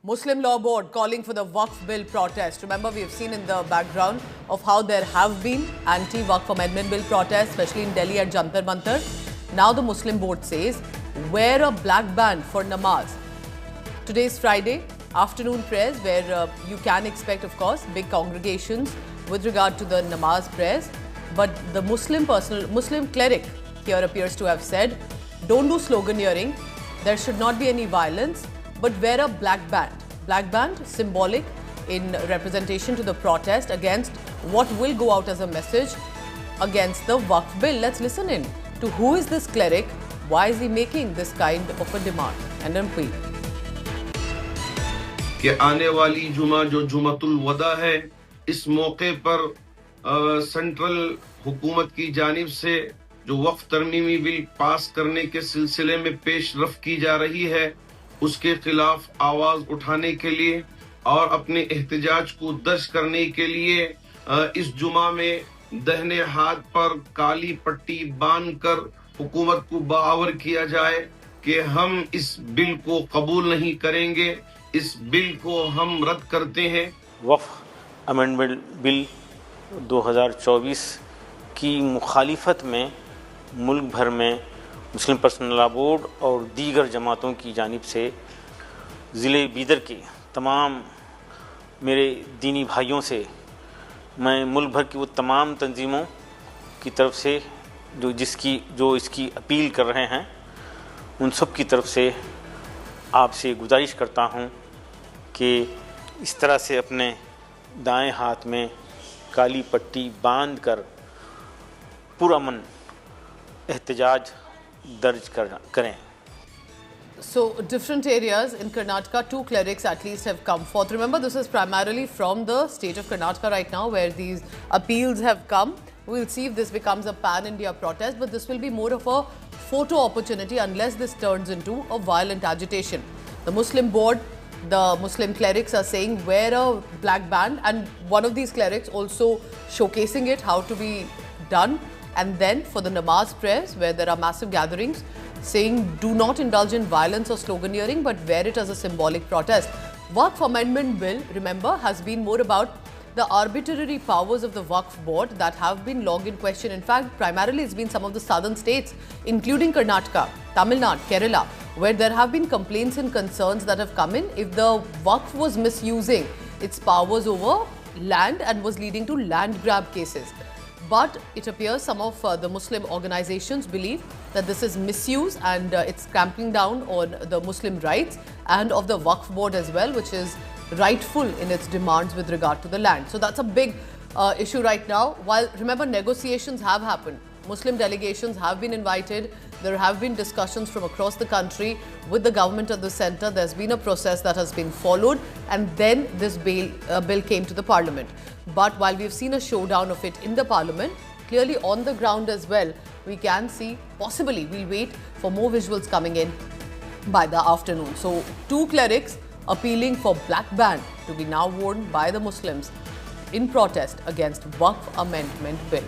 Muslim Law Board calling for the Waqf Bill protest. Remember, we have seen in the background of how there have been anti-Waqf Amendment Bill protests, especially in Delhi at Jantar Mantar. Now the Muslim Board says, wear a black band for namaz. Today is Friday, afternoon prayers, where you can expect, of course, big congregations with regard to the namaz prayers. But the Muslim cleric here appears to have said, don't do sloganeering, there should not be any violence, but wear a black band. Black band, symbolic in representation to the protest against what will go out as a message against the Waqf Bill. Let's listen in to who is this cleric, why is he making this kind of a demand and an appeal. کہ آنے والی جمعہ جو جمعۃ الوداع ہے اس موقع پر central حکومت کی جانب سے جو وقف ترمیمی بل پاس کرنے کے سلسلے میں پیش رفت کی جا رہی ہے اس کے خلاف آواز اٹھانے کے لیے اور اپنے احتجاج کو درج کرنے کے لیے اس جمعہ میں دہنے ہاتھ پر کالی پٹی باندھ کر حکومت کو باور کیا جائے کہ ہم اس بل کو قبول نہیں کریں گے، اس بل کو ہم رد کرتے ہیں۔ وقف امینڈمنٹ بل 2024 کی مخالفت میں ملک بھر میں مسلم پرسنل لا بورڈ اور دیگر جماعتوں کی جانب سے ضلع بیدر کے تمام میرے دینی بھائیوں سے میں ملک بھر کی وہ تمام تنظیموں کی طرف سے جو اس کی اپیل کر رہے ہیں ان سب کی طرف سے آپ سے گزارش کرتا ہوں کہ اس طرح سے اپنے دائیں ہاتھ میں کالی پٹی باندھ کر پرامن احتجاج درج کریں۔ So, different areas in Karnataka, 2 clerics at least have come forth. Remember, this is primarily from the state of Karnataka right now where these appeals have come. We'll see if this becomes a pan-India protest, but this will be more of a photo opportunity unless this turns into a violent agitation. The Muslim board, the Muslim clerics are saying wear a black band, and one of these clerics also showcasing it, how to be done. And then for the namaz prayers, where there are massive gatherings, saying do not indulge in violence or sloganeering, but wear it as a symbolic protest. Waqf Amendment Bill, remember, has been more about the arbitrary powers of the Waqf Board that have been long in question. In fact, primarily it's been some of the southern states, including Karnataka, Tamil Nadu, Kerala, where there have been complaints and concerns that have come in if the Waqf was misusing its powers over land and was leading to land grab cases. But it appears some of the Muslim organizations believe that this is misuse and it's clamping down on the Muslim rights and of the Waqf Board as well, which is rightful in its demands with regard to the land. So that's a big issue right now. While, remember, negotiations have happened. Muslim delegations have been invited. There have been discussions from across the country with the government at the centre. There's been a process that has been followed, and then this bill came to the parliament. But while we've seen a showdown of it in the parliament, clearly on the ground as well, we can see, possibly, we'll wait for more visuals coming in by the afternoon. So, 2 clerics appealing for black band to be now worn by the Muslims in protest against Waqf Amendment Bill.